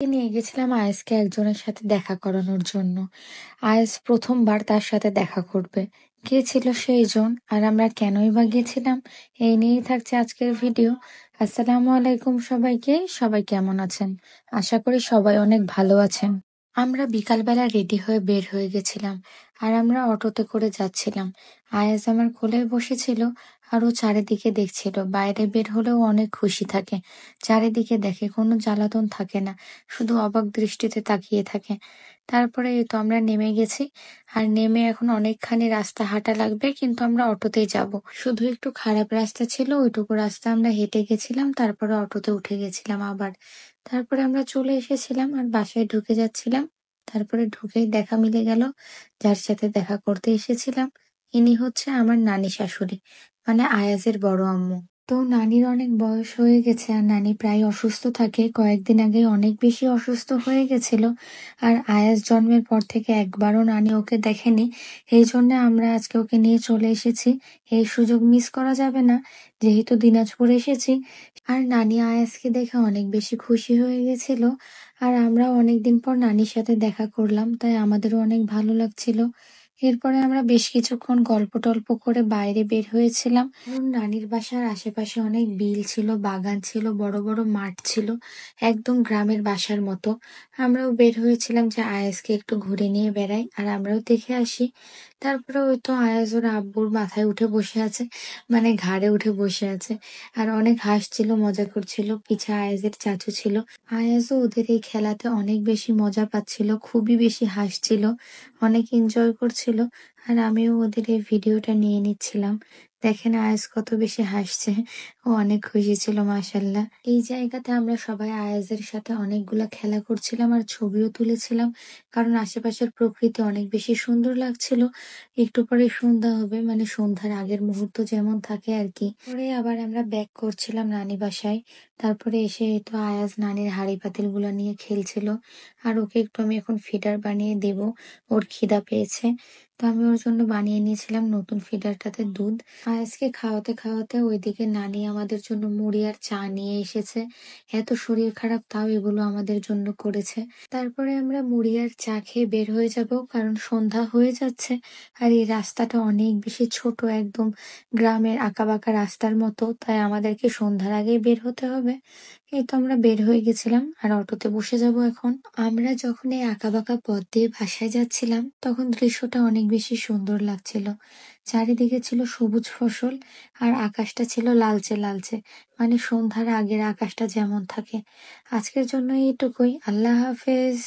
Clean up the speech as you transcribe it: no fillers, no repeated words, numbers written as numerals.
নিয়ে গেছিলাম আয়েশকে একজনের সাথে দেখা করানোর জন্য। আয়েশ প্রথমবার তার সাথে দেখা করবে। কে ছিল সেই জন আর আমরা কেনই বা গেছিলাম? এই নিয়েই থাকছে আজকের ভিডিও। আসসালামু আলাইকুম সবাইকে। সবাই কেমন আছেন? আশা করি সবাই অনেক ভালো আছেন। আমরা বিকালবেলা রেডি হয়ে বের হয়ে গেছিলাম আর আমরা অটোতে করে যাচ্ছিলাম। আয়াজ আমার কোলে বসেছিল আর ও চারিদিকে দেখছিল। বাইরে বের হলেও অনেক খুশি থাকে। চারিদিকে দেখে, কোনো জ্বালাতন থাকে না, শুধু অবাক দৃষ্টিতে তাকিয়ে থাকে। তারপরে এই তো আমরা নেমে গেছি। আর নেমে এখন অনেকখানি রাস্তা হাঁটা লাগবে, কিন্তু আমরা অটোতেই যাব। শুধু একটু খারাপ রাস্তা ছিল, ওইটুকু রাস্তা আমরা হেঁটে গেছিলাম, তারপরে অটোতে উঠে গেছিলাম আবার। তারপরে আমরা চলে এসেছিলাম আর বাসায় ঢুকে যাচ্ছিলাম। তারপরে ঢুকেই দেখা মিলে গেল। যার সাথে দেখা করতে এসেছিলাম, ইনি হচ্ছে আমার নানি শাশুড়ি, মানে আয়াজের বড় আম্মু। তো নানির অনেক বয়স হয়ে গেছে আর নানি প্রায় অসুস্থ থাকে। কয়েকদিন আগে অনেক বেশি অসুস্থ হয়ে গেছিল। আর আয়াজ জন্মের পর থেকে একবারও নানি ওকে দেখেনি। এই জন্য আমরা আজকে ওকে নিয়ে চলে এসেছি। এই সুযোগ মিস করা যাবে না, যেহেতু দিনাজপুর এসেছি। আর নানি আয়াজকে দেখে অনেক বেশি খুশি হয়ে গেছিল। আর আমরাও অনেকদিন পর নানির সাথে দেখা করলাম, তাই আমাদেরও অনেক ভালো লাগছিল। এরপরে আমরা বেশ কিছুক্ষণ গল্প টল্প করে বাইরে বের হয়েছিলাম। নানির বাসার আশেপাশে অনেক বিল ছিল, বাগান ছিল, বড় বড় মাঠ ছিল, একদম গ্রামের বাসার মতো। আমরাও বের হয়েছিলাম যে আয়াজকে একটু ঘুরে নিয়ে বেড়াই আর আমরাও দেখে আসি। তারপরে ওই তো আয়াজ ওর আব্বুর মাথায় উঠে বসে আছে, মানে ঘাড়ে উঠে বসে আছে। আর অনেক হাসছিল, মজা করছিল। পিছে আয়াজের চাচু ছিল। আয়াজও ওদের এই খেলাতে অনেক বেশি মজা পাচ্ছিল, খুবই বেশি হাসছিল, অনেক এনজয় করছিল। আর আমিও ওদের এই ভিডিওটা নিয়ে নিচ্ছিলাম। দেখেন আয়াজ কত বেশি হাসছে। ও অনেক খুশি ছিল, মাশাল্লাহ। এই জায়গাতে আমরা সবাই আয়াজের সাথে অনেকগুলা খেলা করছিলাম আর ছবিও তুলেছিলাম, কারণ আশেপাশের প্রকৃতি অনেক বেশি সুন্দর লাগছিল। একটু পরে সন্ধ্যা হবে, মানে সন্ধ্যার আগের মুহূর্ত যেমন থাকে আর কি। পরে আবার আমরা ব্যাক করছিলাম নানি বাসায়। তারপরে এসে এই তো আয়াজ নানির হাঁড়ি পাতিল গুলা নিয়ে খেলছিল। আর ওকে একটু আমি এখন ফিডার বানিয়ে দেব, ওর খিদা পেয়েছে। তো আমি ওর জন্য বানিয়ে নিয়েছিলাম নতুন ফিডারটাতে দুধ। আয়াজকে খাওয়াতে খাওয়াতে ওইদিকে নানি আমাদের জন্য মুড়ি আর চা নিয়ে এসেছে। এত শরীর খারাপ তাও এগুলো আমাদের জন্য করেছে। তারপরে আমরা মুড়ি আর চা খেয়ে বের হয়ে যাব, কারণ সন্ধ্যা হয়ে যাচ্ছে। আর এই রাস্তাটা অনেক বেশি ছোট, একদম গ্রামের আঁকাবাঁকা রাস্তার মতো, তাই আমাদেরকে সন্ধ্যার আগেই বের হতে হবে। এই তো আমরা বের হয়ে গেছিলাম আর অটোতে বসে যাব এখন। আমরা যখন এই আঁকাবাঁকা পথ দিয়ে বাসায় যাচ্ছিলাম, তখন দৃশ্যটা অনেক বেশি সুন্দর লাগছিল। চারিদিকে ছিল সবুজ ফসল আর আকাশটা ছিল লালচে লালচে, মানে সন্ধ্যার আগের আকাশটা যেমন থাকে। আজকের জন্য এইটুকুই। আল্লাহ হাফেজ।